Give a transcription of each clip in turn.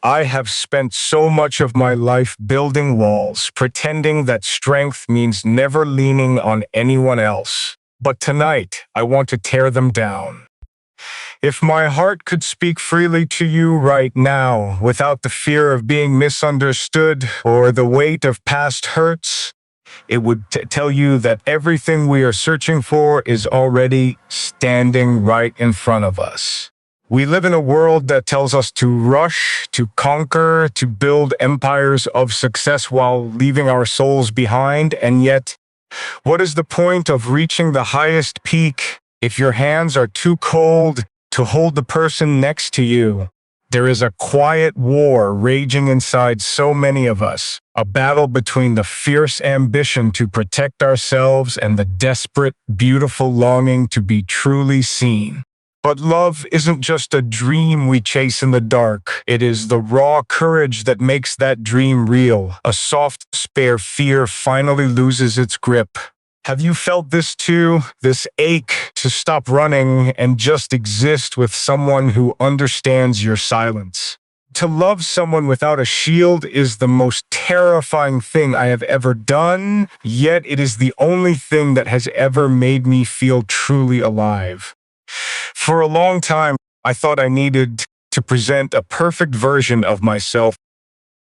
I have spent so much of my life building walls, pretending that strength means never leaning on anyone else. But tonight, I want to tear them down. If my heart could speak freely to you right now, without the fear of being misunderstood or the weight of past hurts, it would tell you that everything we are searching for is already standing right in front of us. We live in a world that tells us to rush, to conquer, to build empires of success while leaving our souls behind. And yet, what is the point of reaching the highest peak if your hands are too cold to hold the person next to you? There is a quiet war raging inside so many of us, a battle between the fierce ambition to protect ourselves and the desperate, beautiful longing to be truly seen. But love isn't just a dream we chase in the dark. It is the raw courage that makes that dream real. A soft, spare fear finally loses its grip. Have you felt this too? This ache to stop running and just exist with someone who understands your silence. To love someone without a shield is the most terrifying thing I have ever done, yet it is the only thing that has ever made me feel truly alive. For a long time, I thought I needed to present a perfect version of myself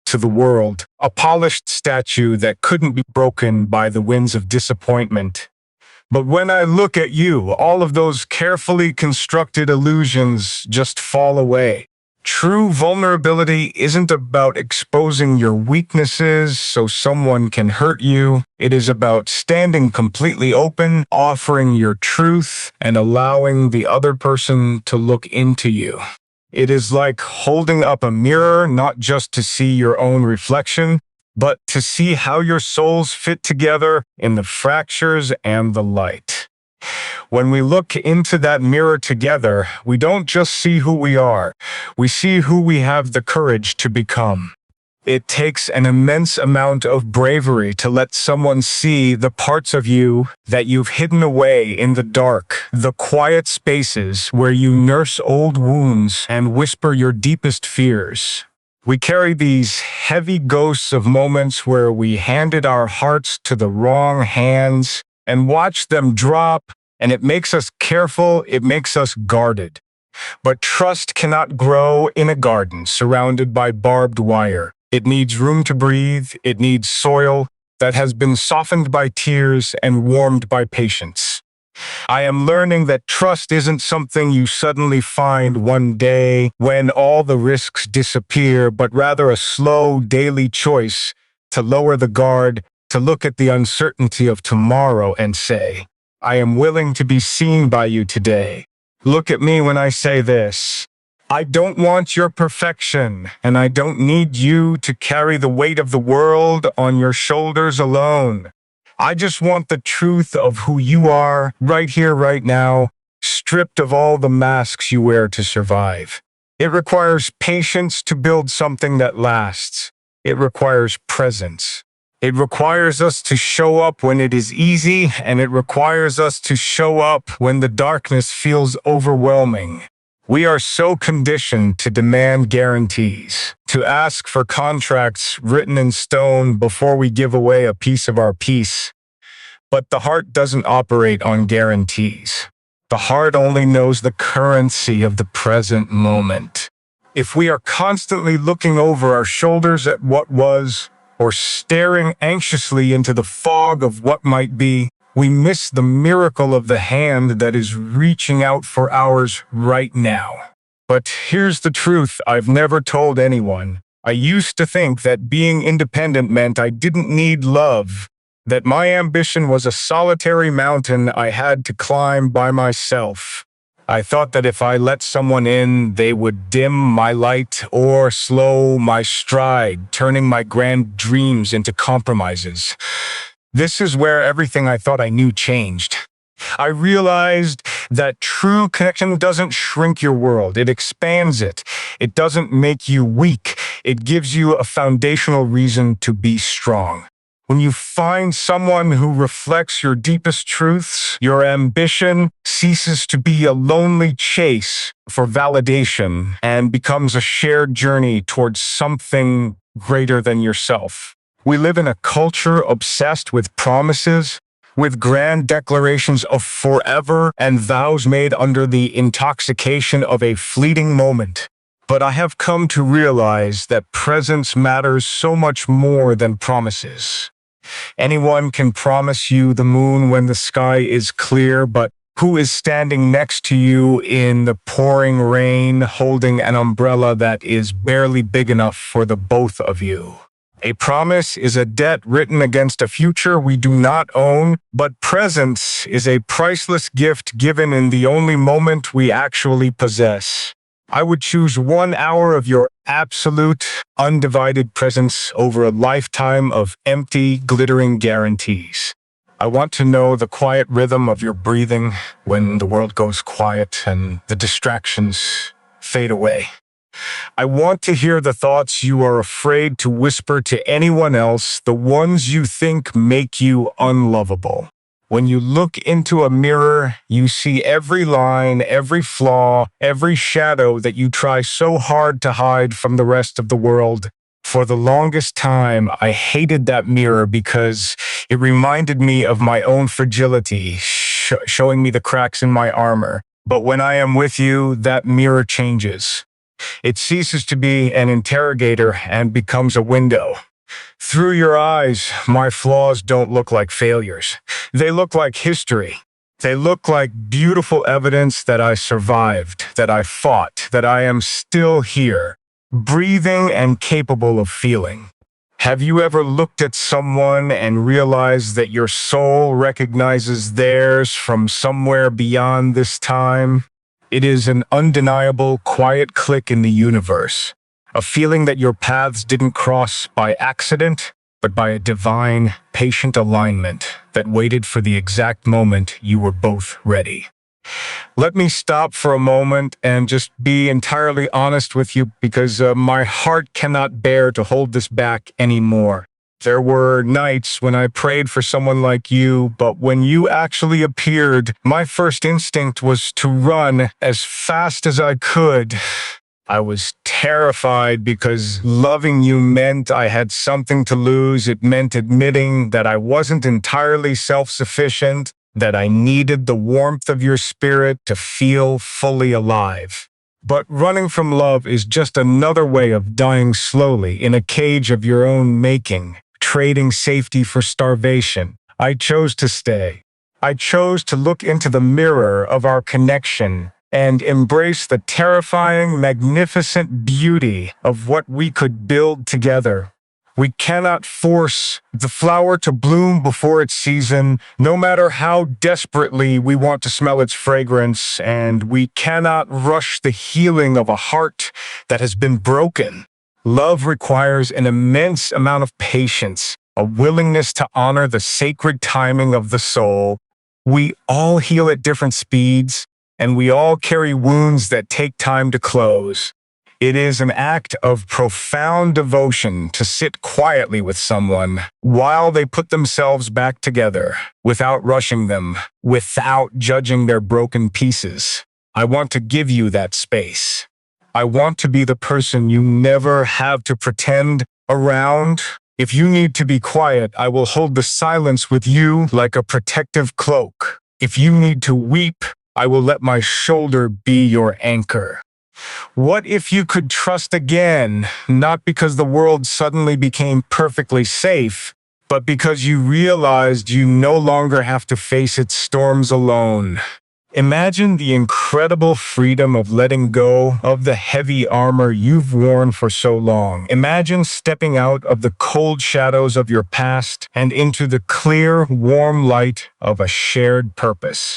to the world, a polished statue that couldn't be broken by the winds of disappointment. But when I look at you, all of those carefully constructed illusions just fall away. True vulnerability isn't about exposing your weaknesses so someone can hurt you. It is about standing completely open, offering your truth, and allowing the other person to look into you. It is like holding up a mirror, not just to see your own reflection, but to see how your souls fit together in the fractures and the light. When we look into that mirror together, we don't just see who we are, we see who we have the courage to become. It takes an immense amount of bravery to let someone see the parts of you that you've hidden away in the dark, the quiet spaces where you nurse old wounds and whisper your deepest fears. We carry these heavy ghosts of moments where we handed our hearts to the wrong hands and watched them drop. And it makes us careful, it makes us guarded. But trust cannot grow in a garden surrounded by barbed wire. It needs room to breathe, it needs soil that has been softened by tears and warmed by patience. I am learning that trust isn't something you suddenly find one day when all the risks disappear, but rather a slow, daily choice to lower the guard, to look at the uncertainty of tomorrow and say, I am willing to be seen by you today. Look at me when I say this. I don't want your perfection, and I don't need you to carry the weight of the world on your shoulders alone. I just want the truth of who you are, right here, right now, stripped of all the masks you wear to survive. It requires patience to build something that lasts. It requires presence. It requires us to show up when it is easy, and it requires us to show up when the darkness feels overwhelming. We are so conditioned to demand guarantees, to ask for contracts written in stone before we give away a piece of our peace. But the heart doesn't operate on guarantees. The heart only knows the currency of the present moment. If we are constantly looking over our shoulders at what was, or staring anxiously into the fog of what might be, we miss the miracle of the hand that is reaching out for ours right now. But here's the truth I've never told anyone. I used to think that being independent meant I didn't need love, that my ambition was a solitary mountain I had to climb by myself. I thought that if I let someone in, they would dim my light or slow my stride, turning my grand dreams into compromises. This is where everything I thought I knew changed. I realized that true connection doesn't shrink your world, it expands it. It doesn't make you weak, it gives you a foundational reason to be strong. When you find someone who reflects your deepest truths, your ambition ceases to be a lonely chase for validation and becomes a shared journey towards something greater than yourself. We live in a culture obsessed with promises, with grand declarations of forever and vows made under the intoxication of a fleeting moment. But I have come to realize that presence matters so much more than promises. Anyone can promise you the moon when the sky is clear, but who is standing next to you in the pouring rain holding an umbrella that is barely big enough for the both of you? A promise is a debt written against a future we do not own, but presence is a priceless gift given in the only moment we actually possess. I would choose 1 hour of your absolute, undivided presence over a lifetime of empty, glittering guarantees. I want to know the quiet rhythm of your breathing when the world goes quiet and the distractions fade away. I want to hear the thoughts you are afraid to whisper to anyone else, the ones you think make you unlovable. When you look into a mirror, you see every line, every flaw, every shadow that you try so hard to hide from the rest of the world. For the longest time, I hated that mirror because it reminded me of my own fragility, showing me the cracks in my armor. But when I am with you, that mirror changes. It ceases to be an interrogator and becomes a window. Through your eyes, my flaws don't look like failures. They look like history. They look like beautiful evidence that I survived, that I fought, that I am still here, breathing and capable of feeling. Have you ever looked at someone and realized that your soul recognizes theirs from somewhere beyond this time? It is an undeniable, quiet click in the universe. A feeling that your paths didn't cross by accident, but by a divine, patient alignment that waited for the exact moment you were both ready. Let me stop for a moment and just be entirely honest with you because my heart cannot bear to hold this back anymore. There were nights when I prayed for someone like you, but when you actually appeared, my first instinct was to run as fast as I could. I was terrified because loving you meant I had something to lose. It meant admitting that I wasn't entirely self-sufficient, that I needed the warmth of your spirit to feel fully alive. But running from love is just another way of dying slowly in a cage of your own making, trading safety for starvation. I chose to stay. I chose to look into the mirror of our connection and embrace the terrifying, magnificent beauty of what we could build together. We cannot force the flower to bloom before its season, no matter how desperately we want to smell its fragrance, and we cannot rush the healing of a heart that has been broken. Love requires an immense amount of patience, a willingness to honor the sacred timing of the soul. We all heal at different speeds, and we all carry wounds that take time to close. It is an act of profound devotion to sit quietly with someone while they put themselves back together, without rushing them, without judging their broken pieces. I want to give you that space. I want to be the person you never have to pretend around. If you need to be quiet, I will hold the silence with you like a protective cloak. If you need to weep, I will let my shoulder be your anchor. What if you could trust again, not because the world suddenly became perfectly safe, but because you realized you no longer have to face its storms alone? Imagine the incredible freedom of letting go of the heavy armor you've worn for so long. Imagine stepping out of the cold shadows of your past and into the clear, warm light of a shared purpose.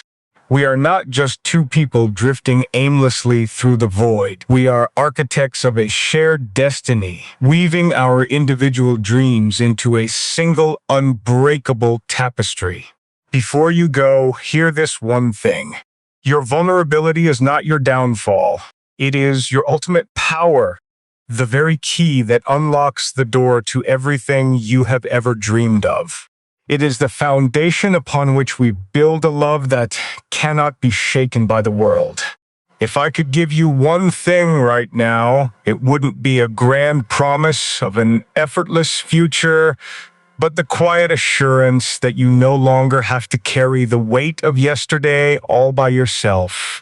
We are not just two people drifting aimlessly through the void. We are architects of a shared destiny, weaving our individual dreams into a single, unbreakable tapestry. Before you go, hear this one thing. Your vulnerability is not your downfall. It is your ultimate power. the very key that unlocks the door to everything you have ever dreamed of. It is the foundation upon which we build a love that cannot be shaken by the world. If I could give you one thing right now, it wouldn't be a grand promise of an effortless future, but the quiet assurance that you no longer have to carry the weight of yesterday all by yourself.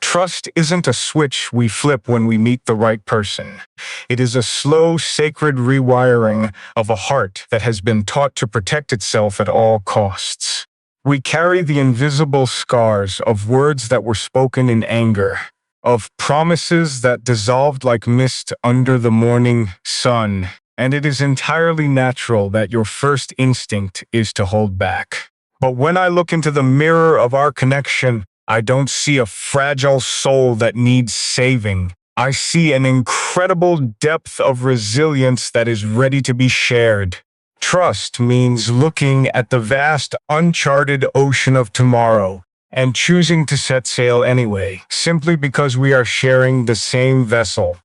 Trust isn't a switch we flip when we meet the right person. It is a slow, sacred rewiring of a heart that has been taught to protect itself at all costs. We carry the invisible scars of words that were spoken in anger, of promises that dissolved like mist under the morning sun, and it is entirely natural that your first instinct is to hold back. But when I look into the mirror of our connection, I don't see a fragile soul that needs saving. I see an incredible depth of resilience that is ready to be shared. Trust means looking at the vast, uncharted ocean of tomorrow and choosing to set sail anyway, simply because we are sharing the same vessel.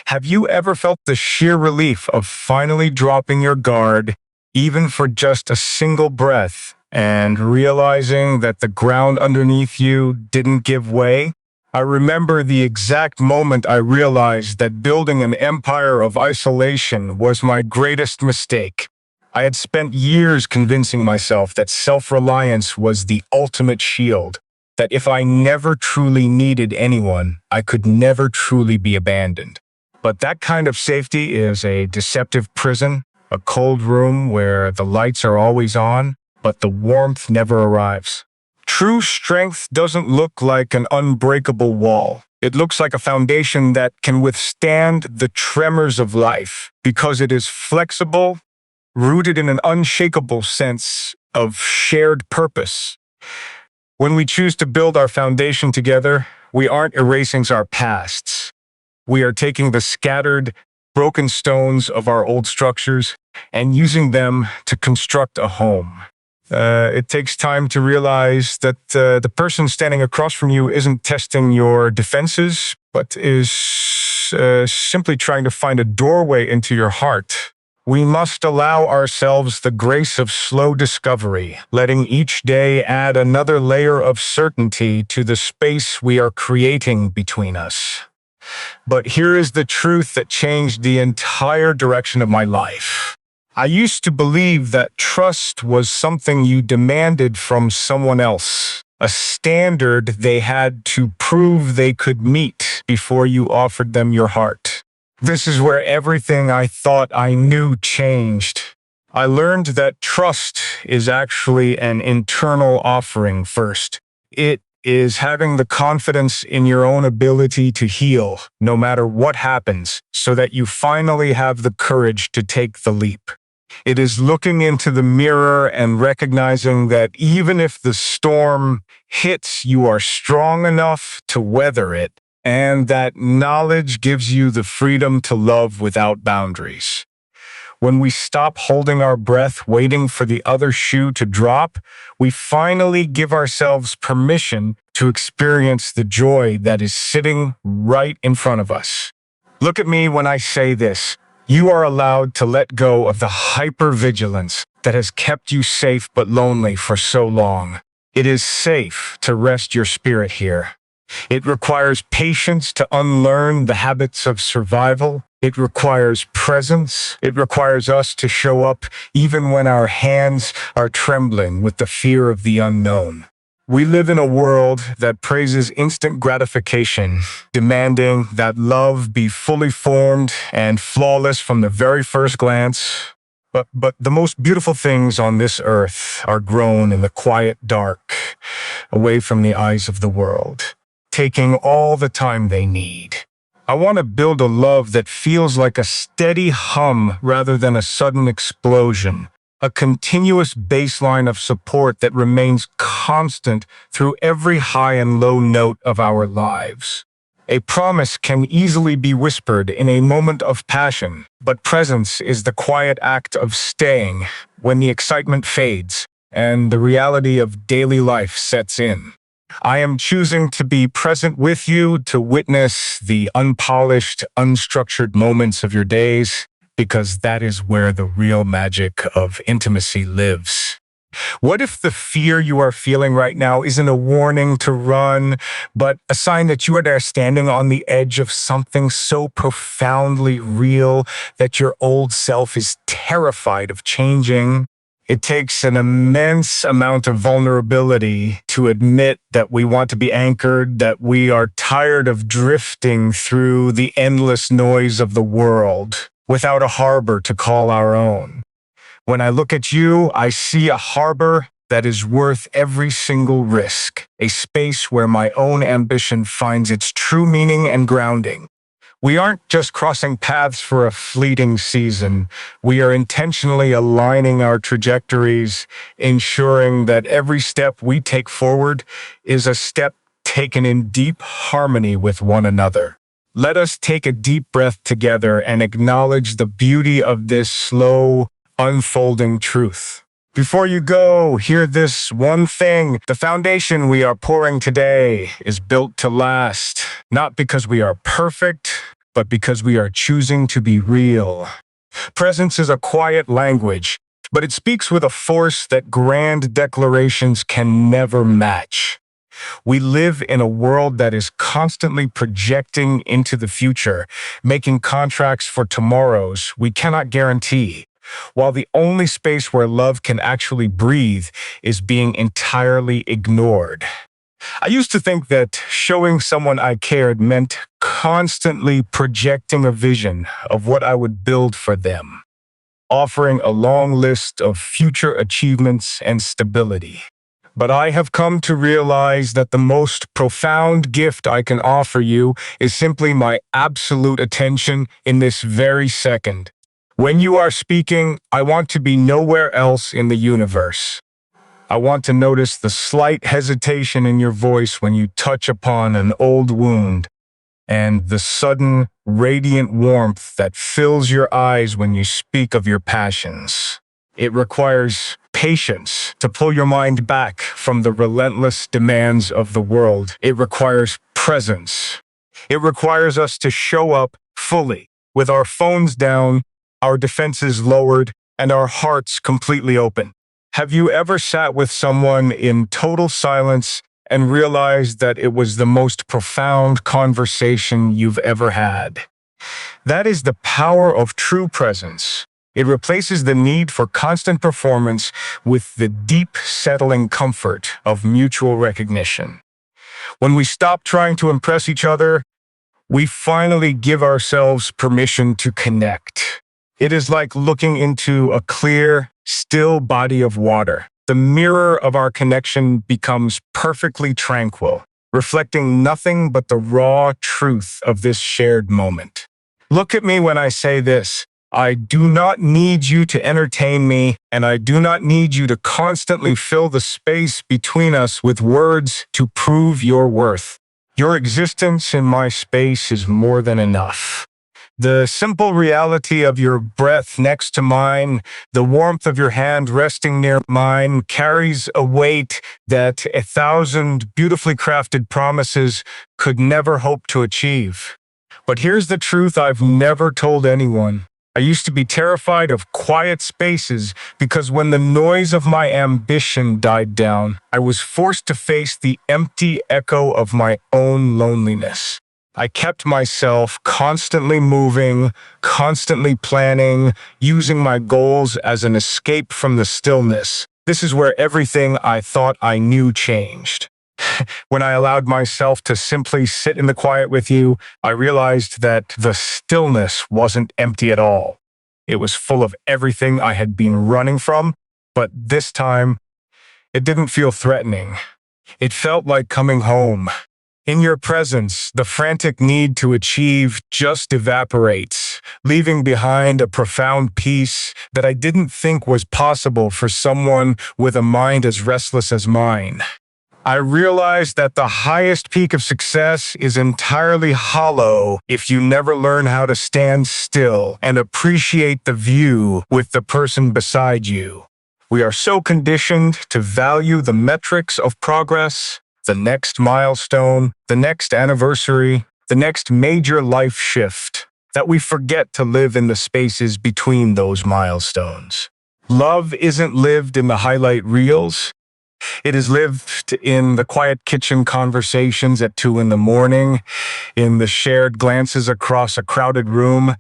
Have you ever felt the sheer relief of finally dropping your guard, even for just a single breath, and realizing that the ground underneath you didn't give way? I remember the exact moment I realized that building an empire of isolation was my greatest mistake. I had spent years convincing myself that self-reliance was the ultimate shield, that if I never truly needed anyone, I could never truly be abandoned. But that kind of safety is a deceptive prison, a cold room where the lights are always on, but the warmth never arrives. True strength doesn't look like an unbreakable wall. It looks like a foundation that can withstand the tremors of life because it is flexible, rooted in an unshakable sense of shared purpose. When we choose to build our foundation together, we aren't erasing our pasts. We are taking the scattered, broken stones of our old structures and using them to construct a home. It takes time to realize that the person standing across from you isn't testing your defenses, but is simply trying to find a doorway into your heart. We must allow ourselves the grace of slow discovery, letting each day add another layer of certainty to the space we are creating between us. But here is the truth that changed the entire direction of my life. I used to believe that trust was something you demanded from someone else, a standard they had to prove they could meet before you offered them your heart. This is where everything I thought I knew changed. I learned that trust is actually an internal offering first. It is having the confidence in your own ability to heal, no matter what happens, so that you finally have the courage to take the leap. It is looking into the mirror and recognizing that even if the storm hits, you are strong enough to weather it, and that knowledge gives you the freedom to love without boundaries. When we stop holding our breath, waiting for the other shoe to drop, we finally give ourselves permission to experience the joy that is sitting right in front of us. Look at me when I say this. You are allowed to let go of the hypervigilance that has kept you safe but lonely for so long. It is safe to rest your spirit here. It requires patience to unlearn the habits of survival. It requires presence. It requires us to show up even when our hands are trembling with the fear of the unknown. We live in a world that praises instant gratification, demanding that love be fully formed and flawless from the very first glance. But the most beautiful things on this earth are grown in the quiet dark, away from the eyes of the world, taking all the time they need. I want to build a love that feels like a steady hum rather than a sudden explosion, a continuous baseline of support that remains constant through every high and low note of our lives. A promise can easily be whispered in a moment of passion, but presence is the quiet act of staying when the excitement fades and the reality of daily life sets in. I am choosing to be present with you to witness the unpolished, unstructured moments of your days, because that is where the real magic of intimacy lives. What if the fear you are feeling right now isn't a warning to run, but a sign that you are standing on the edge of something so profoundly real that your old self is terrified of changing? It takes an immense amount of vulnerability to admit that we want to be anchored, that we are tired of drifting through the endless noise of the world without a harbor to call our own. When I look at you, I see a harbor that is worth every single risk, a space where my own ambition finds its true meaning and grounding. We aren't just crossing paths for a fleeting season. We are intentionally aligning our trajectories, ensuring that every step we take forward is a step taken in deep harmony with one another. Let us take a deep breath together and acknowledge the beauty of this slow, unfolding truth. Before you go, hear this one thing. The foundation we are pouring today is built to last, not because we are perfect, but because we are choosing to be real. Presence is a quiet language, but it speaks with a force that grand declarations can never match. We live in a world that is constantly projecting into the future, making contracts for tomorrows we cannot guarantee, while the only space where love can actually breathe is being entirely ignored. I used to think that showing someone I cared meant constantly projecting a vision of what I would build for them, offering a long list of future achievements and stability. But I have come to realize that the most profound gift I can offer you is simply my absolute attention in this very second. When you are speaking, I want to be nowhere else in the universe. I want to notice the slight hesitation in your voice when you touch upon an old wound, and the sudden, radiant warmth that fills your eyes when you speak of your passions. It requires patience to pull your mind back from the relentless demands of the world. It requires presence. It requires us to show up fully, with our phones down, our defenses lowered, and our hearts completely open. Have you ever sat with someone in total silence and realized that it was the most profound conversation you've ever had? That is the power of true presence. It replaces the need for constant performance with the deep, settling comfort of mutual recognition. When we stop trying to impress each other, we finally give ourselves permission to connect. It is like looking into a clear, still body of water. The mirror of our connection becomes perfectly tranquil, reflecting nothing but the raw truth of this shared moment. Look at me when I say this. I do not need you to entertain me, and I do not need you to constantly fill the space between us with words to prove your worth. Your existence in my space is more than enough. The simple reality of your breath next to mine, the warmth of your hand resting near mine, carries a weight that 1,000 beautifully crafted promises could never hope to achieve. But here's the truth I've never told anyone. I used to be terrified of quiet spaces because when the noise of my ambition died down, I was forced to face the empty echo of my own loneliness. I kept myself constantly moving, constantly planning, using my goals as an escape from the stillness. This is where everything I thought I knew changed. When I allowed myself to simply sit in the quiet with you, I realized that the stillness wasn't empty at all. It was full of everything I had been running from, but this time, it didn't feel threatening. It felt like coming home. In your presence, the frantic need to achieve just evaporates, leaving behind a profound peace that I didn't think was possible for someone with a mind as restless as mine. I realized that the highest peak of success is entirely hollow if you never learn how to stand still and appreciate the view with the person beside you. We are so conditioned to value the metrics of progress, the next milestone, the next anniversary, the next major life shift, that we forget to live in the spaces between those milestones. Love isn't lived in the highlight reels. It is lived in the quiet kitchen conversations at 2 in the morning, in the shared glances across a crowded room,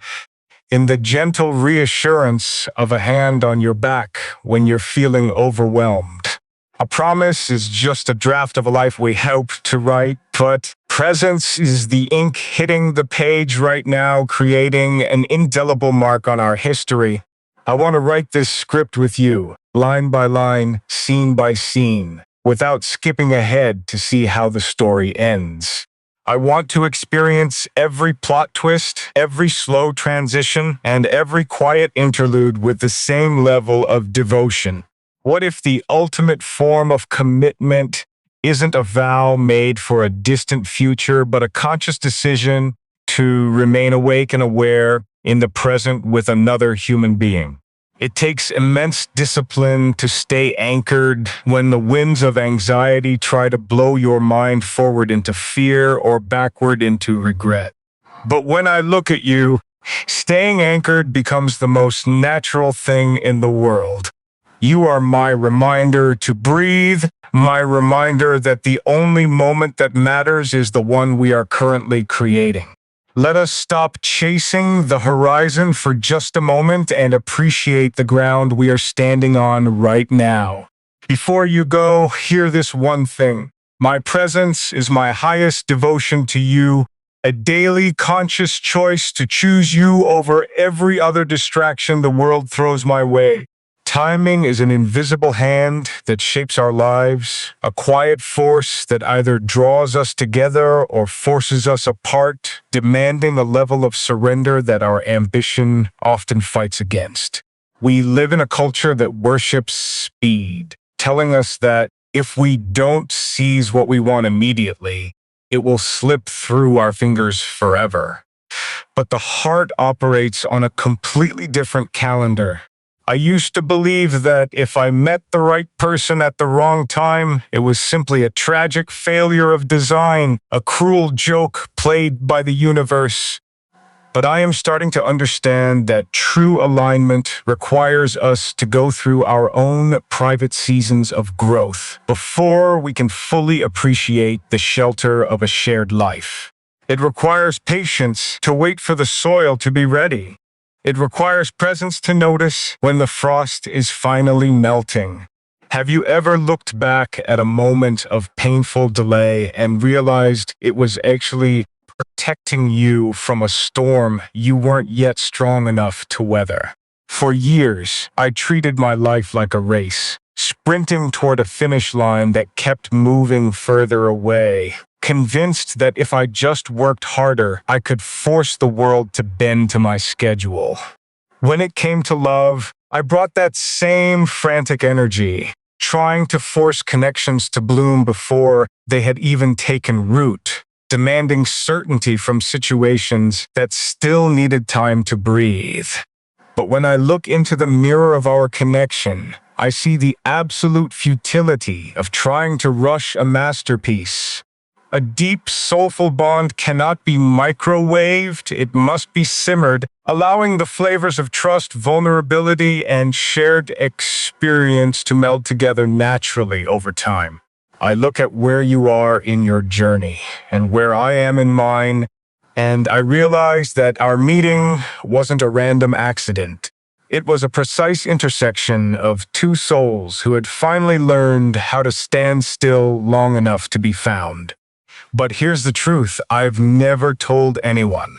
in the gentle reassurance of a hand on your back when you're feeling overwhelmed. A promise is just a draft of a life we hope to write, but presence is the ink hitting the page right now, creating an indelible mark on our history. I want to write this script with you, line by line, scene by scene, without skipping ahead to see how the story ends. I want to experience every plot twist, every slow transition, and every quiet interlude with the same level of devotion. What if the ultimate form of commitment isn't a vow made for a distant future, but a conscious decision to remain awake and aware in the present with another human being? It takes immense discipline to stay anchored when the winds of anxiety try to blow your mind forward into fear or backward into regret. But when I look at you, staying anchored becomes the most natural thing in the world. You are my reminder to breathe, my reminder that the only moment that matters is the one we are currently creating. Let us stop chasing the horizon for just a moment and appreciate the ground we are standing on right now. Before you go, hear this one thing. My presence is my highest devotion to you, a daily conscious choice to choose you over every other distraction the world throws my way. Timing is an invisible hand that shapes our lives, a quiet force that either draws us together or forces us apart, demanding a level of surrender that our ambition often fights against. We live in a culture that worships speed, telling us that if we don't seize what we want immediately, it will slip through our fingers forever. But the heart operates on a completely different calendar. I used to believe that if I met the right person at the wrong time, it was simply a tragic failure of design, a cruel joke played by the universe. But I am starting to understand that true alignment requires us to go through our own private seasons of growth before we can fully appreciate the shelter of a shared life. It requires patience to wait for the soil to be ready. It requires presence to notice when the frost is finally melting. Have you ever looked back at a moment of painful delay and realized it was actually protecting you from a storm you weren't yet strong enough to weather? For years, I treated my life like a race, sprinting toward a finish line that kept moving further away, convinced that if I just worked harder, I could force the world to bend to my schedule. When it came to love, I brought that same frantic energy, trying to force connections to bloom before they had even taken root, demanding certainty from situations that still needed time to breathe. But when I look into the mirror of our connection, I see the absolute futility of trying to rush a masterpiece. A deep, soulful bond cannot be microwaved, it must be simmered, allowing the flavors of trust, vulnerability, and shared experience to meld together naturally over time. I look at where you are in your journey and where I am in mine, and I realize that our meeting wasn't a random accident. It was a precise intersection of two souls who had finally learned how to stand still long enough to be found. But here's the truth I've never told anyone.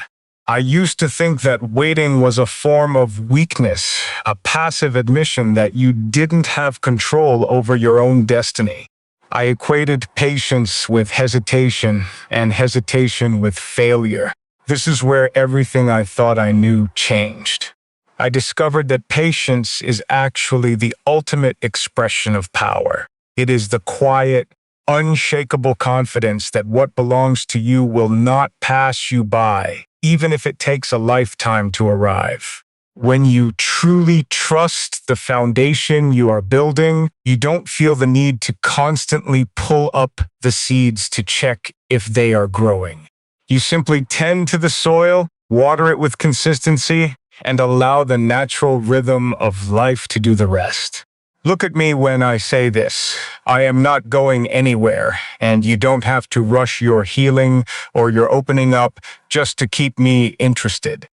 I used to think that waiting was a form of weakness, a passive admission that you didn't have control over your own destiny. I equated patience with hesitation and hesitation with failure. This is where everything I thought I knew changed. I discovered that patience is actually the ultimate expression of power. It is the quiet, unshakable confidence that what belongs to you will not pass you by, even if it takes a lifetime to arrive. When you truly trust the foundation you are building, you don't feel the need to constantly pull up the seeds to check if they are growing. You simply tend to the soil, water it with consistency, and allow the natural rhythm of life to do the rest. Look at me when I say this. I am not going anywhere, and you don't have to rush your healing or your opening up just to keep me interested.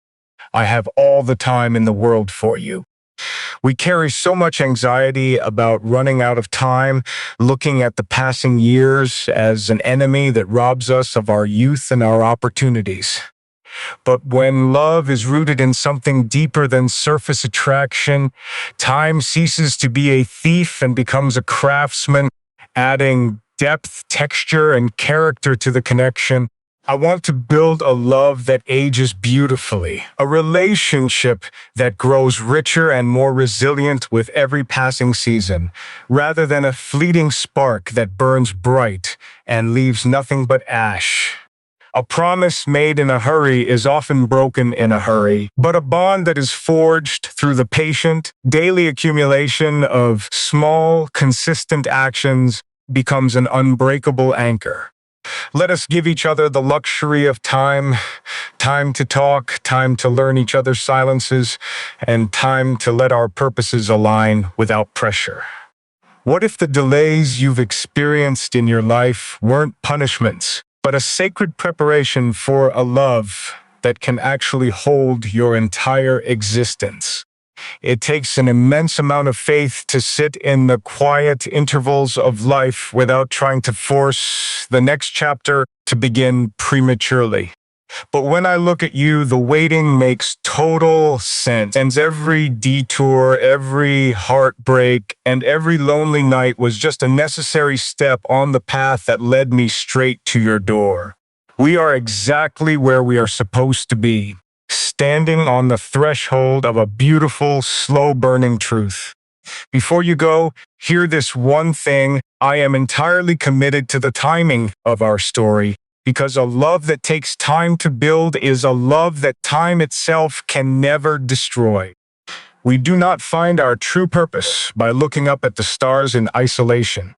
I have all the time in the world for you. We carry so much anxiety about running out of time, looking at the passing years as an enemy that robs us of our youth and our opportunities. But when love is rooted in something deeper than surface attraction, time ceases to be a thief and becomes a craftsman, adding depth, texture, and character to the connection. I want to build a love that ages beautifully, a relationship that grows richer and more resilient with every passing season, rather than a fleeting spark that burns bright and leaves nothing but ash. A promise made in a hurry is often broken in a hurry, but a bond that is forged through the patient, daily accumulation of small, consistent actions becomes an unbreakable anchor. Let us give each other the luxury of time, time to talk, time to learn each other's silences, and time to let our purposes align without pressure. What if the delays you've experienced in your life weren't punishments, but a sacred preparation for a love that can actually hold your entire existence? It takes an immense amount of faith to sit in the quiet intervals of life without trying to force the next chapter to begin prematurely. But when I look at you, the waiting makes total sense. And every detour, every heartbreak, and every lonely night was just a necessary step on the path that led me straight to your door. We are exactly where we are supposed to be, standing on the threshold of a beautiful, slow-burning truth. Before you go, hear this one thing. I am entirely committed to the timing of our story, because a love that takes time to build is a love that time itself can never destroy. We do not find our true purpose by looking up at the stars in isolation.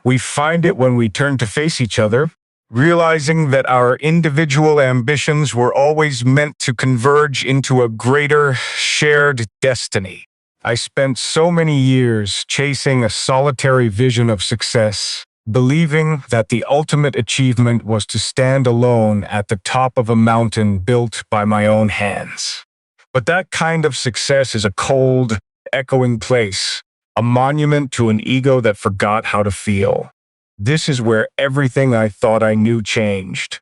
We find it when we turn to face each other, realizing that our individual ambitions were always meant to converge into a greater, shared destiny. I spent so many years chasing a solitary vision of success, believing that the ultimate achievement was to stand alone at the top of a mountain built by my own hands. But that kind of success is a cold, echoing place, a monument to an ego that forgot how to feel. This is where everything I thought I knew changed.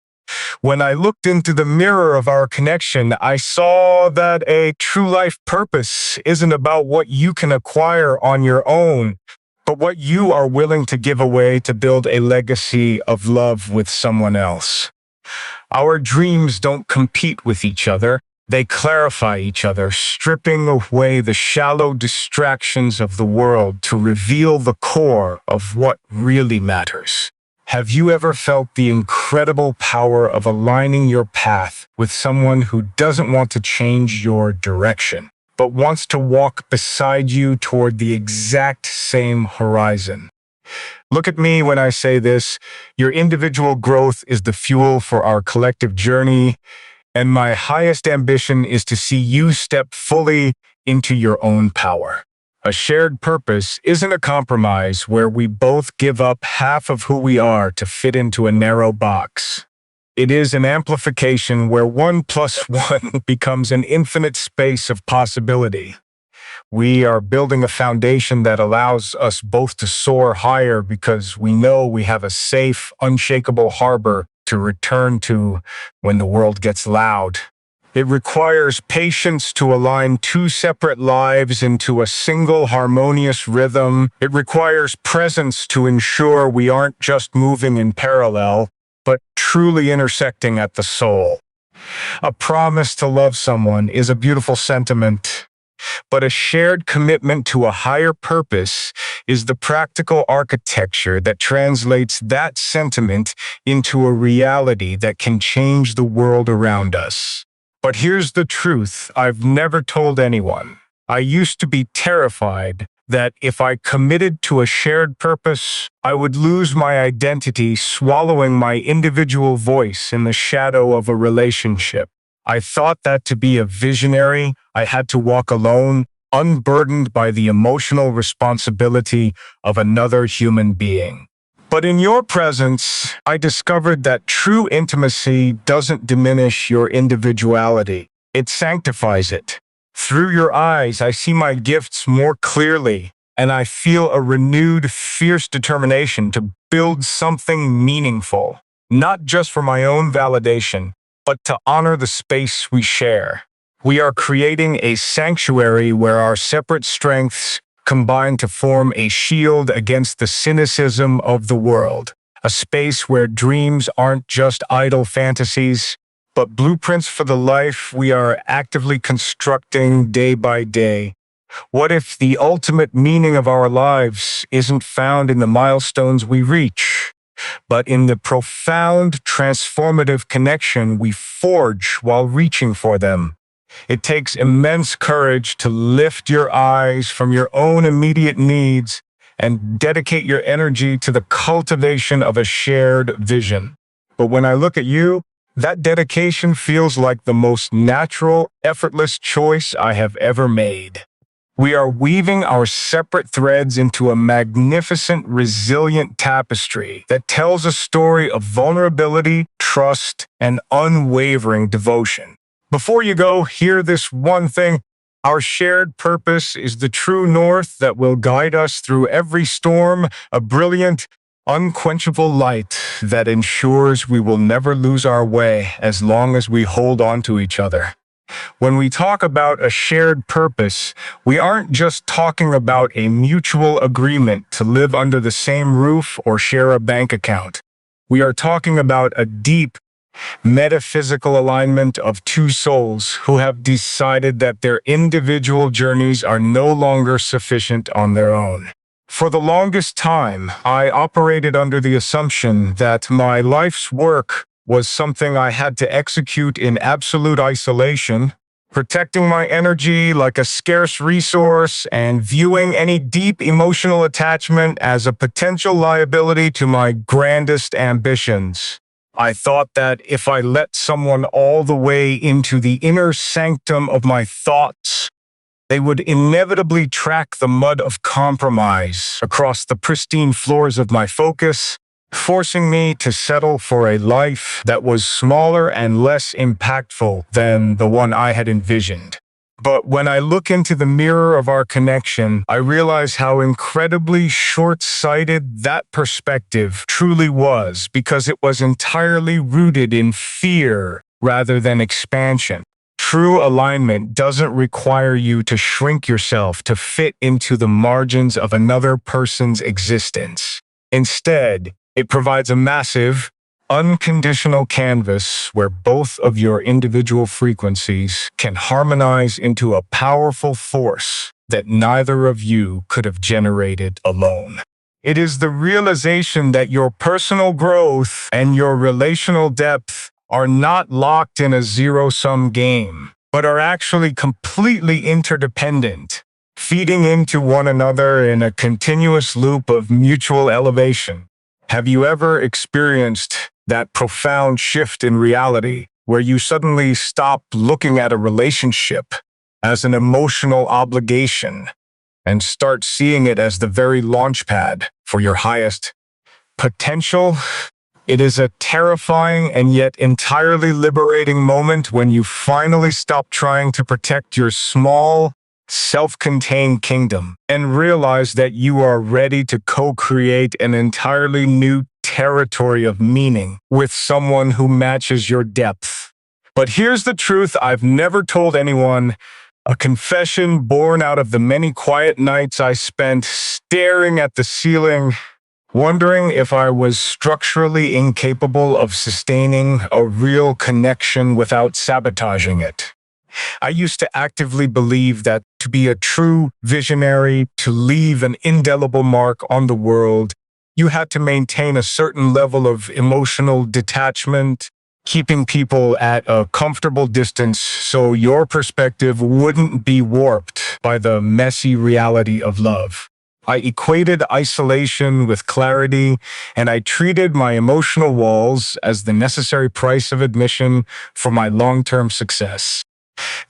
When I looked into the mirror of our connection, I saw that a true life purpose isn't about what you can acquire on your own, but what you are willing to give away to build a legacy of love with someone else. Our dreams don't compete with each other. They clarify each other, stripping away the shallow distractions of the world to reveal the core of what really matters. Have you ever felt the incredible power of aligning your path with someone who doesn't want to change your direction, but wants to walk beside you toward the exact same horizon? Look at me when I say this. Your individual growth is the fuel for our collective journey, and my highest ambition is to see you step fully into your own power. A shared purpose isn't a compromise where we both give up half of who we are to fit into a narrow box. It is an amplification where 1 + 1 becomes an infinite space of possibility. We are building a foundation that allows us both to soar higher because we know we have a safe, unshakable harbor to return to when the world gets loud. It requires patience to align two separate lives into a single harmonious rhythm. It requires presence to ensure we aren't just moving in parallel, but truly intersecting at the soul. A promise to love someone is a beautiful sentiment, but a shared commitment to a higher purpose is the practical architecture that translates that sentiment into a reality that can change the world around us. But here's the truth I've never told anyone. I used to be terrified that if I committed to a shared purpose, I would lose my identity, swallowing my individual voice in the shadow of a relationship. I thought that to be a visionary, I had to walk alone, unburdened by the emotional responsibility of another human being. But in your presence, I discovered that true intimacy doesn't diminish your individuality. It sanctifies it. Through your eyes, I see my gifts more clearly, and I feel a renewed, fierce determination to build something meaningful, not just for my own validation, but to honor the space we share. We are creating a sanctuary where our separate strengths combine to form a shield against the cynicism of the world, a space where dreams aren't just idle fantasies, but blueprints for the life we are actively constructing day by day. What if the ultimate meaning of our lives isn't found in the milestones we reach, but in the profound, transformative connection we forge while reaching for them? It takes immense courage to lift your eyes from your own immediate needs and dedicate your energy to the cultivation of a shared vision. But when I look at you, that dedication feels like the most natural, effortless choice I have ever made. We are weaving our separate threads into a magnificent, resilient tapestry that tells a story of vulnerability, trust, and unwavering devotion. Before you go, hear this one thing. Our shared purpose is the true north that will guide us through every storm, a brilliant, unquenchable light that ensures we will never lose our way as long as we hold on to each other. When we talk about a shared purpose, we aren't just talking about a mutual agreement to live under the same roof or share a bank account. We are talking about a deep, metaphysical alignment of two souls who have decided that their individual journeys are no longer sufficient on their own. For the longest time, I operated under the assumption that my life's work was something I had to execute in absolute isolation, protecting my energy like a scarce resource and viewing any deep emotional attachment as a potential liability to my grandest ambitions. I thought that if I let someone all the way into the inner sanctum of my thoughts, they would inevitably track the mud of compromise across the pristine floors of my focus, forcing me to settle for a life that was smaller and less impactful than the one I had envisioned. But when I look into the mirror of our connection, I realize how incredibly short-sighted that perspective truly was, because it was entirely rooted in fear rather than expansion. True alignment doesn't require you to shrink yourself to fit into the margins of another person's existence. Instead, it provides a massive, unconditional canvas where both of your individual frequencies can harmonize into a powerful force that neither of you could have generated alone. It is the realization that your personal growth and your relational depth are not locked in a zero-sum game, but are actually completely interdependent, feeding into one another in a continuous loop of mutual elevation. Have you ever experienced that profound shift in reality where you suddenly stop looking at a relationship as an emotional obligation and start seeing it as the very launchpad for your highest potential? It is a terrifying and yet entirely liberating moment when you finally stop trying to protect your small, self-contained kingdom and realize that you are ready to co-create an entirely new territory of meaning with someone who matches your depth. But here's the truth I've never told anyone, a confession born out of the many quiet nights I spent staring at the ceiling, wondering if I was structurally incapable of sustaining a real connection without sabotaging it. I used to actively believe that to be a true visionary, to leave an indelible mark on the world, you had to maintain a certain level of emotional detachment, keeping people at a comfortable distance so your perspective wouldn't be warped by the messy reality of love. I equated isolation with clarity, and I treated my emotional walls as the necessary price of admission for my long-term success.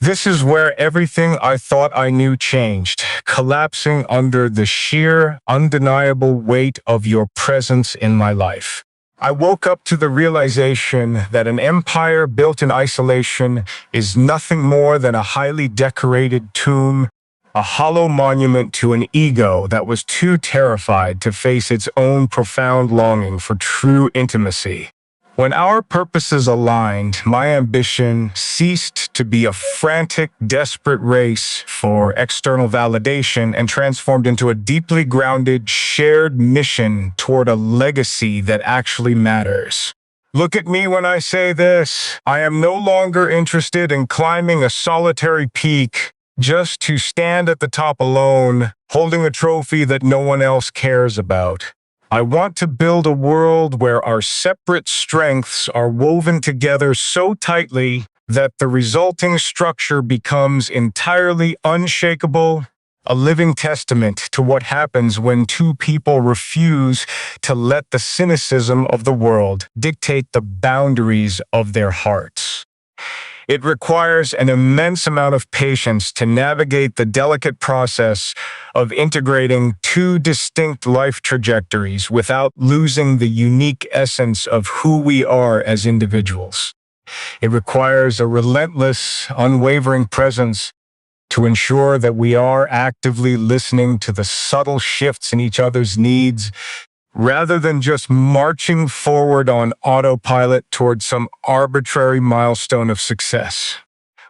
This is where everything I thought I knew changed, collapsing under the sheer, undeniable weight of your presence in my life. I woke up to the realization that an empire built in isolation is nothing more than a highly decorated tomb, a hollow monument to an ego that was too terrified to face its own profound longing for true intimacy. When our purposes aligned, my ambition ceased to be a frantic, desperate race for external validation and transformed into a deeply grounded, shared mission toward a legacy that actually matters. Look at me when I say this. I am no longer interested in climbing a solitary peak just to stand at the top alone, holding a trophy that no one else cares about. I want to build a world where our separate strengths are woven together so tightly that the resulting structure becomes entirely unshakable, a living testament to what happens when two people refuse to let the cynicism of the world dictate the boundaries of their hearts. It requires an immense amount of patience to navigate the delicate process of integrating two distinct life trajectories without losing the unique essence of who we are as individuals. It requires a relentless, unwavering presence to ensure that we are actively listening to the subtle shifts in each other's needs, rather than just marching forward on autopilot towards some arbitrary milestone of success.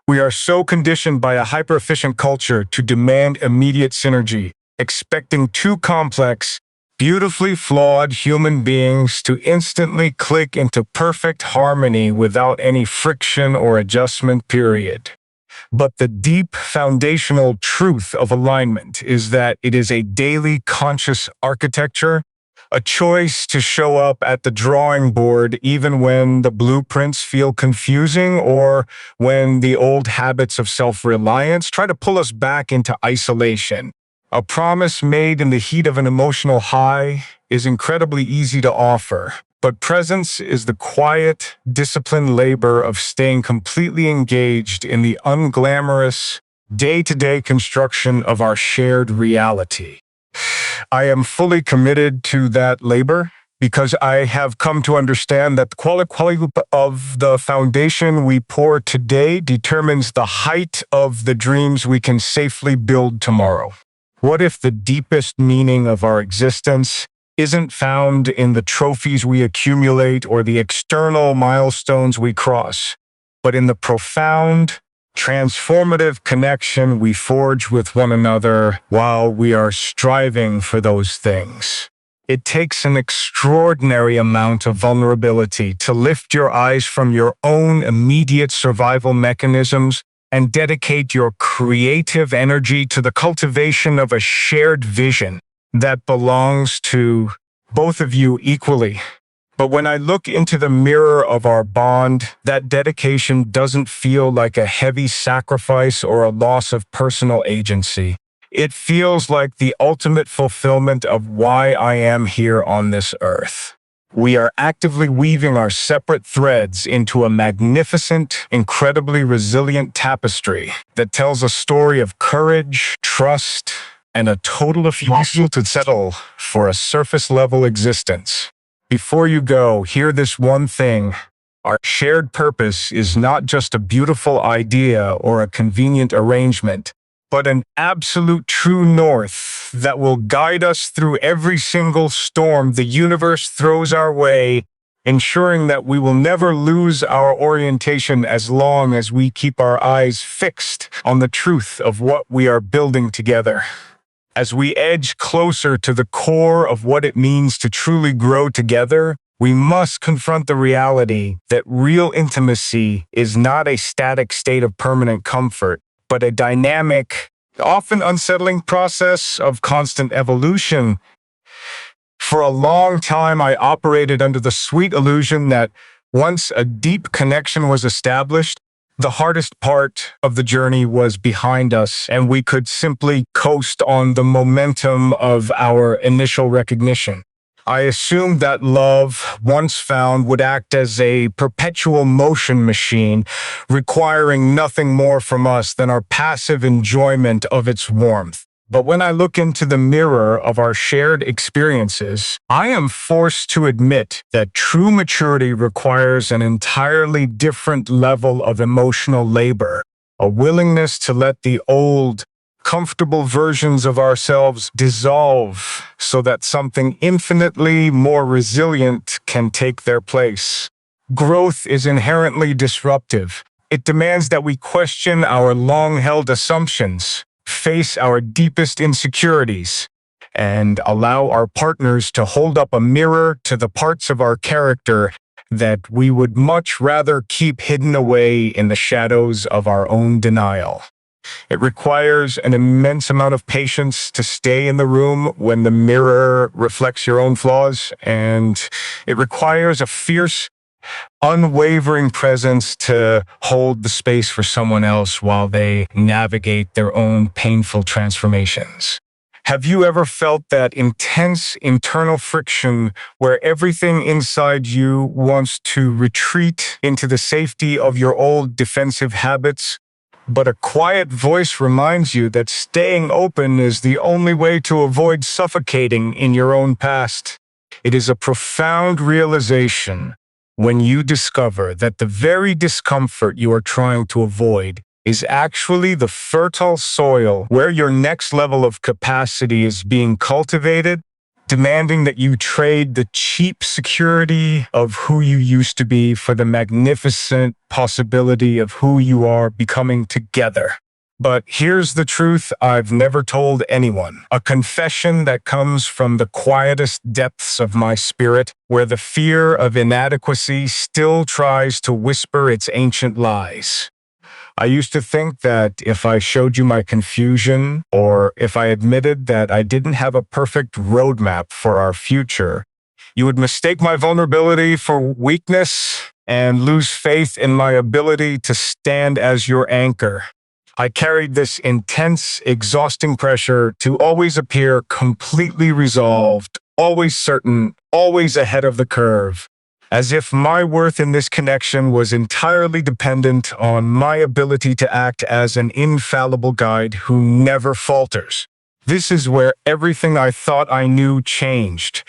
We are so conditioned by a hyper-efficient culture to demand immediate synergy, expecting two complex, beautifully flawed human beings to instantly click into perfect harmony without any friction or adjustment period. But the deep foundational truth of alignment is that it is a daily conscious architecture, a choice to show up at the drawing board even when the blueprints feel confusing or when the old habits of self-reliance try to pull us back into isolation. A promise made in the heat of an emotional high is incredibly easy to offer, but presence is the quiet, disciplined labor of staying completely engaged in the unglamorous, day-to-day construction of our shared reality. I am fully committed to that labor because I have come to understand that the quality of the foundation we pour today determines the height of the dreams we can safely build tomorrow. What if the deepest meaning of our existence isn't found in the trophies we accumulate or the external milestones we cross, but in the profound, transformative connection we forge with one another while we are striving for those things? It takes an extraordinary amount of vulnerability to lift your eyes from your own immediate survival mechanisms and dedicate your creative energy to the cultivation of a shared vision that belongs to both of you equally. But when I look into the mirror of our bond, that dedication doesn't feel like a heavy sacrifice or a loss of personal agency. It feels like the ultimate fulfillment of why I am here on this earth. We are actively weaving our separate threads into a magnificent, incredibly resilient tapestry that tells a story of courage, trust, and a total refusal to settle for a surface-level existence. Before you go, hear this one thing. Our shared purpose is not just a beautiful idea or a convenient arrangement, but an absolute true north that will guide us through every single storm the universe throws our way, ensuring that we will never lose our orientation as long as we keep our eyes fixed on the truth of what we are building together. As we edge closer to the core of what it means to truly grow together, we must confront the reality that real intimacy is not a static state of permanent comfort, but a dynamic, often unsettling process of constant evolution. For a long time, I operated under the sweet illusion that Once a deep connection was established, the hardest part of the journey was behind us, and we could simply coast on the momentum of our initial recognition. I assumed that love, once found, would act as a perpetual motion machine, requiring nothing more from us than our passive enjoyment of its warmth. But when I look into the mirror of our shared experiences, I am forced to admit that true maturity requires an entirely different level of emotional labor, a willingness to let the old, comfortable versions of ourselves dissolve so that something infinitely more resilient can take their place. Growth is inherently disruptive. It demands that we question our long-held assumptions, face our deepest insecurities, and allow our partners to hold up a mirror to the parts of our character that we would much rather keep hidden away in the shadows of our own denial. It requires an immense amount of patience to stay in the room when the mirror reflects your own flaws, and it requires a fierce, unwavering presence to hold the space for someone else while they navigate their own painful transformations. Have you ever felt that intense internal friction where everything inside you wants to retreat into the safety of your old defensive habits, but a quiet voice reminds you that staying open is the only way to avoid suffocating in your own past? It is a profound realization when you discover that the very discomfort you are trying to avoid is actually the fertile soil where your next level of capacity is being cultivated, demanding that you trade the cheap security of who you used to be for the magnificent possibility of who you are becoming together. But here's the truth I've never told anyone, a confession that comes from the quietest depths of my spirit, where the fear of inadequacy still tries to whisper its ancient lies. I used to think that if I showed you my confusion, or if I admitted that I didn't have a perfect roadmap for our future, you would mistake my vulnerability for weakness and lose faith in my ability to stand as your anchor. I carried this intense, exhausting pressure to always appear completely resolved, always certain, always ahead of the curve, as if my worth in this connection was entirely dependent on my ability to act as an infallible guide who never falters. This is where everything I thought I knew changed,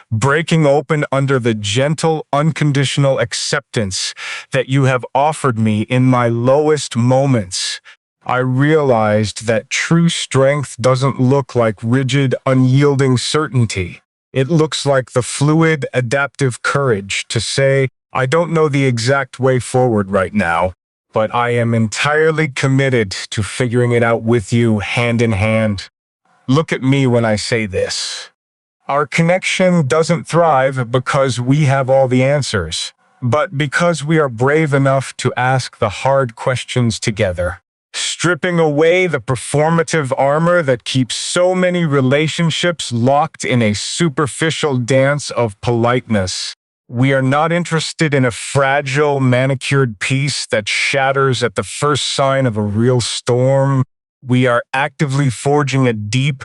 breaking open under the gentle, unconditional acceptance that you have offered me in my lowest moments. I realized that true strength doesn't look like rigid, unyielding certainty. It looks like the fluid, adaptive courage to say, I don't know the exact way forward right now, but I am entirely committed to figuring it out with you hand in hand. Look at me when I say this. Our connection doesn't thrive because we have all the answers, but because we are brave enough to ask the hard questions together, stripping away the performative armor that keeps so many relationships locked in a superficial dance of politeness. We are not interested in a fragile, manicured piece that shatters at the first sign of a real storm. We are actively forging a deep,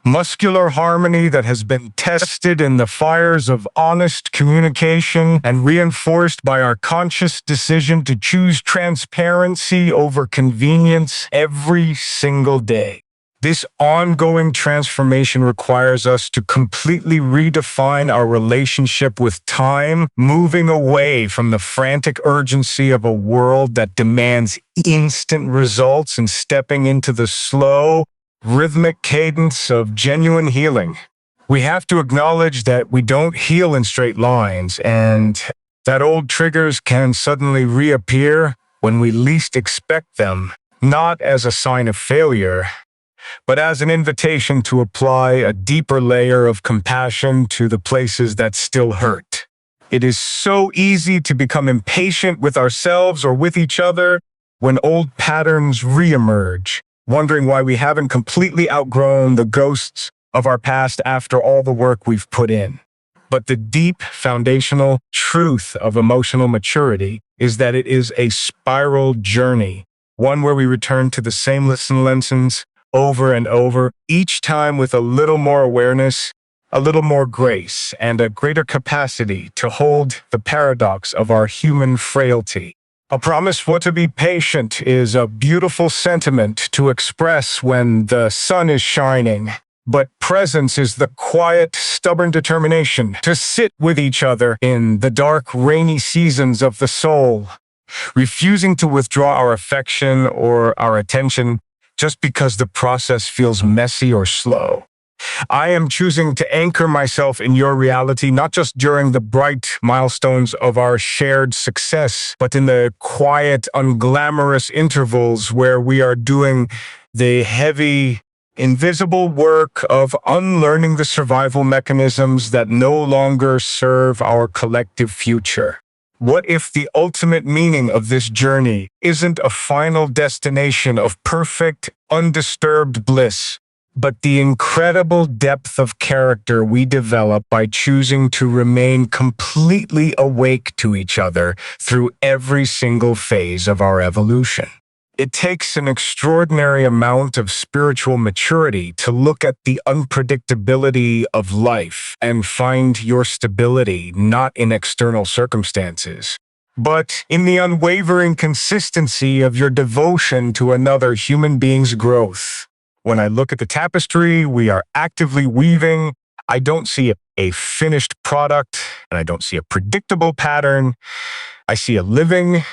muscular harmony that has been tested in the fires of honest communication and reinforced by our conscious decision to choose transparency over convenience every single day. This ongoing transformation requires us to completely redefine our relationship with time, moving away from the frantic urgency of a world that demands instant results and stepping into the slow, rhythmic cadence of genuine healing. We have to acknowledge that we don't heal in straight lines, and that old triggers can suddenly reappear when we least expect them, not as a sign of failure, but as an invitation to apply a deeper layer of compassion to the places that still hurt. It is so easy to become impatient with ourselves or with each other when old patterns reemerge, wondering why we haven't completely outgrown the ghosts of our past after all the work we've put in. But the deep foundational truth of emotional maturity is that it is a spiral journey, one where we return to the same lessons over and over, each time with a little more awareness, a little more grace, and a greater capacity to hold the paradox of our human frailty. A promise for to be patient is a beautiful sentiment to express when the sun is shining. But presence is the quiet, stubborn determination to sit with each other in the dark, rainy seasons of the soul, refusing to withdraw our affection or our attention just because the process feels messy or slow. I am choosing to anchor myself in your reality, not just during the bright milestones of our shared success, but in the quiet, unglamorous intervals where we are doing the heavy, invisible work of unlearning the survival mechanisms that no longer serve our collective future. What if the ultimate meaning of this journey isn't a final destination of perfect, undisturbed bliss, but the incredible depth of character we develop by choosing to remain completely awake to each other through every single phase of our evolution? It takes an extraordinary amount of spiritual maturity to look at the unpredictability of life and find your stability not in external circumstances, but in the unwavering consistency of your devotion to another human being's growth. When I look at the tapestry we are actively weaving, I don't see a finished product, and I don't see a predictable pattern. I see a living,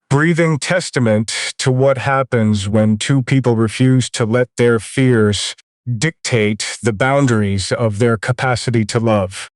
breathing testament to what happens when two people refuse to let their fears dictate the boundaries of their capacity to love.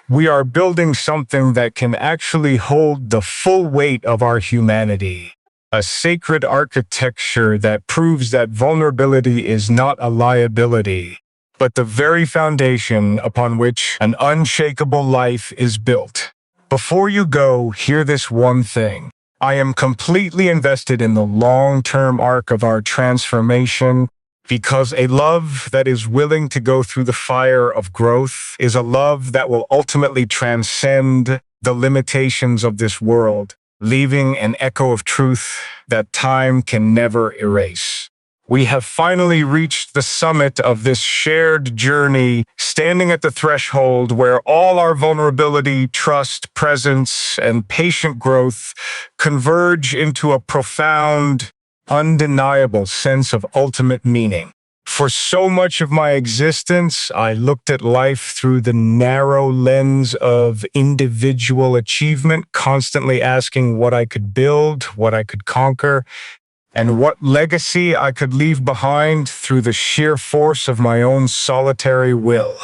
We are building something that can actually hold the full weight of our humanity. A sacred architecture that proves that vulnerability is not a liability, but the very foundation upon which an unshakable life is built. Before you go, hear this one thing. I am completely invested in the long-term arc of our transformation, because a love that is willing to go through the fire of growth is a love that will ultimately transcend the limitations of this world, leaving an echo of truth that time can never erase. We have finally reached the summit of this shared journey, standing at the threshold where all our vulnerability, trust, presence, and patient growth converge into a profound, undeniable sense of ultimate meaning. For so much of my existence, I looked at life through the narrow lens of individual achievement, constantly asking what I could build, what I could conquer, and what legacy I could leave behind through the sheer force of my own solitary will.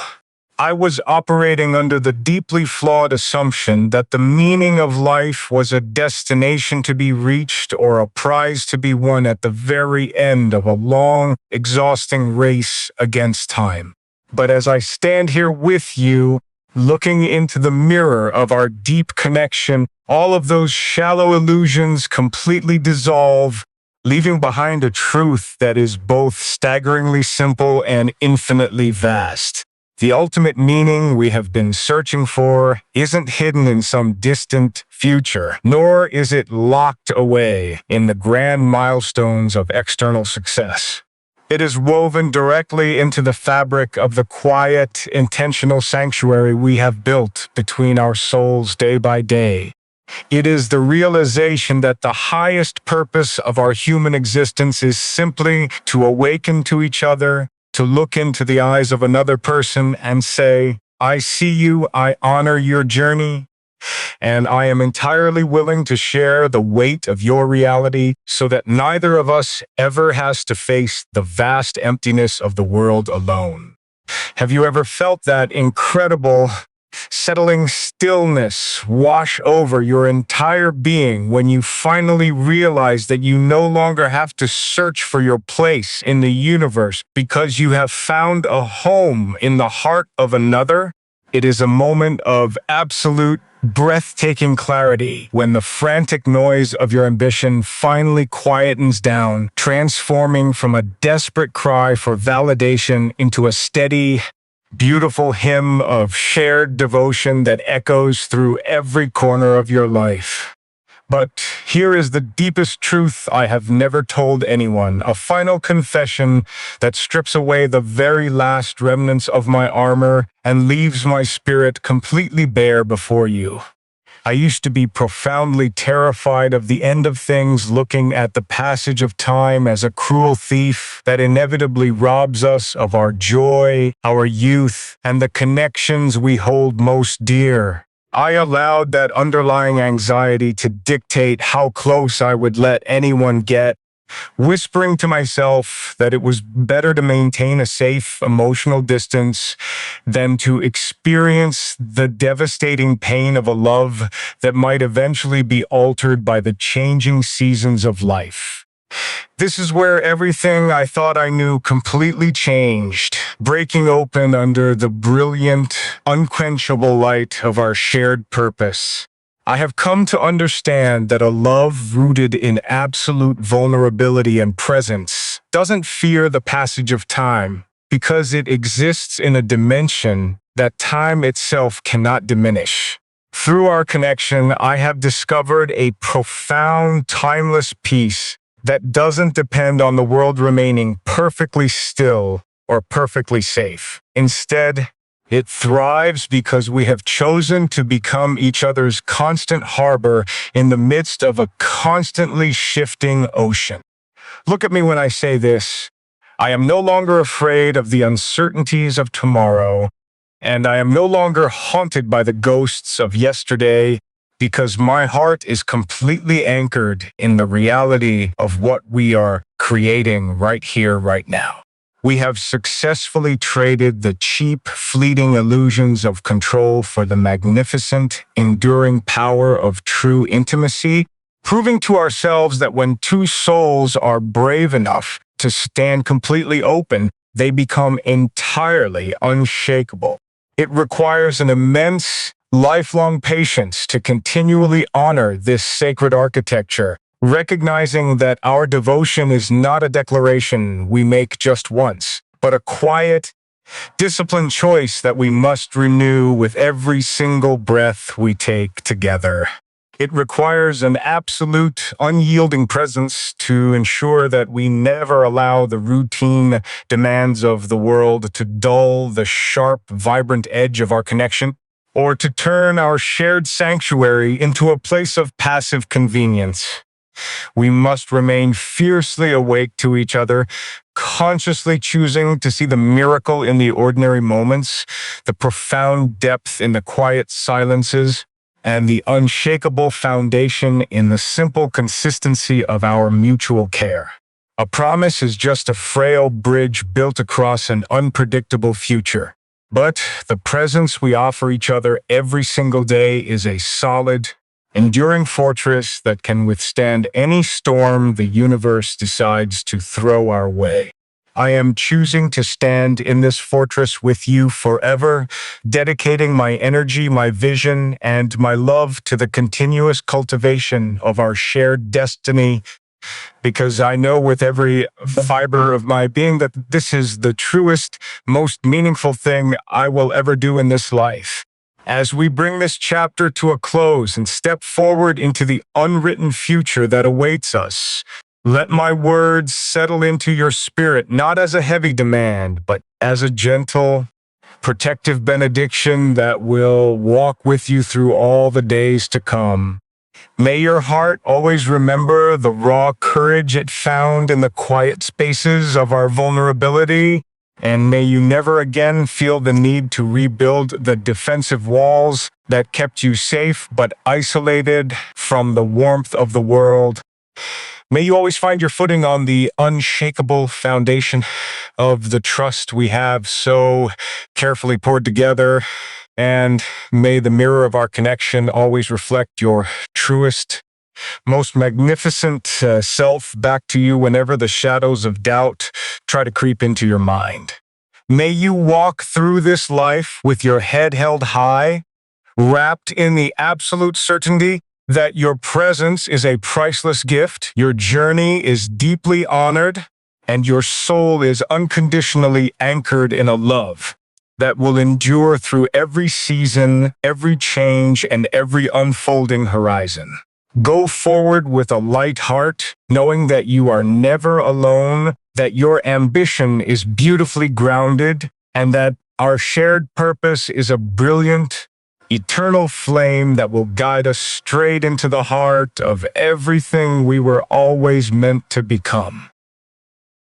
I was operating under the deeply flawed assumption that the meaning of life was a destination to be reached or a prize to be won at the very end of a long, exhausting race against time. But as I stand here with you, looking into the mirror of our deep connection, all of those shallow illusions completely dissolve, leaving behind a truth that is both staggeringly simple and infinitely vast. The ultimate meaning we have been searching for isn't hidden in some distant future, nor is it locked away in the grand milestones of external success. It is woven directly into the fabric of the quiet, intentional sanctuary we have built between our souls day by day. It is the realization that the highest purpose of our human existence is simply to awaken to each other, to look into the eyes of another person and say, I see you, I honor your journey, and I am entirely willing to share the weight of your reality so that neither of us ever has to face the vast emptiness of the world alone. Have you ever felt that incredible, settling stillness wash over your entire being when you finally realize that you no longer have to search for your place in the universe because you have found a home in the heart of another? It is a moment of absolute, breathtaking clarity when the frantic noise of your ambition finally quietens down, transforming from a desperate cry for validation into a steady, beautiful hymn of shared devotion that echoes through every corner of your life. But here is the deepest truth I have never told anyone, a final confession that strips away the very last remnants of my armor and leaves my spirit completely bare before you. I used to be profoundly terrified of the end of things, looking at the passage of time as a cruel thief that inevitably robs us of our joy, our youth, and the connections we hold most dear. I allowed that underlying anxiety to dictate how close I would let anyone get, whispering to myself that it was better to maintain a safe emotional distance than to experience the devastating pain of a love that might eventually be altered by the changing seasons of life. This is where everything I thought I knew completely changed, breaking open under the brilliant, unquenchable light of our shared purpose. I have come to understand that a love rooted in absolute vulnerability and presence doesn't fear the passage of time because it exists in a dimension that time itself cannot diminish. Through our connection, I have discovered a profound, timeless peace that doesn't depend on the world remaining perfectly still or perfectly safe. Instead, it thrives because we have chosen to become each other's constant harbor in the midst of a constantly shifting ocean. Look at me when I say this. I am no longer afraid of the uncertainties of tomorrow, and I am no longer haunted by the ghosts of yesterday because my heart is completely anchored in the reality of what we are creating right here, right now. We have successfully traded the cheap, fleeting illusions of control for the magnificent, enduring power of true intimacy, proving to ourselves that when two souls are brave enough to stand completely open, they become entirely unshakable. It requires an immense, lifelong patience to continually honor this sacred architecture, recognizing that our devotion is not a declaration we make just once, but a quiet, disciplined choice that we must renew with every single breath we take together. It requires an absolute, unyielding presence to ensure that we never allow the routine demands of the world to dull the sharp, vibrant edge of our connection, or to turn our shared sanctuary into a place of passive convenience. We must remain fiercely awake to each other, consciously choosing to see the miracle in the ordinary moments, the profound depth in the quiet silences, and the unshakable foundation in the simple consistency of our mutual care. A promise is just a frail bridge built across an unpredictable future. But the presence we offer each other every single day is a solid, enduring fortress that can withstand any storm the universe decides to throw our way. I am choosing to stand in this fortress with you forever, dedicating my energy, my vision, and my love to the continuous cultivation of our shared destiny, because I know with every fiber of my being that this is the truest, most meaningful thing I will ever do in this life. As we bring this chapter to a close and step forward into the unwritten future that awaits us, let my words settle into your spirit, not as a heavy demand, but as a gentle, protective benediction that will walk with you through all the days to come. May your heart always remember the raw courage it found in the quiet spaces of our vulnerability, and may you never again feel the need to rebuild the defensive walls that kept you safe but isolated from the warmth of the world. May you always find your footing on the unshakable foundation of the trust we have so carefully poured together, and may the mirror of our connection always reflect your truest, most magnificent self back to you whenever the shadows of doubt try to creep into your mind. May you walk through this life with your head held high, wrapped in the absolute certainty that your presence is a priceless gift, your journey is deeply honored, and your soul is unconditionally anchored in a love that will endure through every season, every change, and every unfolding horizon. Go forward with a light heart, knowing that you are never alone, that your ambition is beautifully grounded, and that our shared purpose is a brilliant, eternal flame that will guide us straight into the heart of everything we were always meant to become.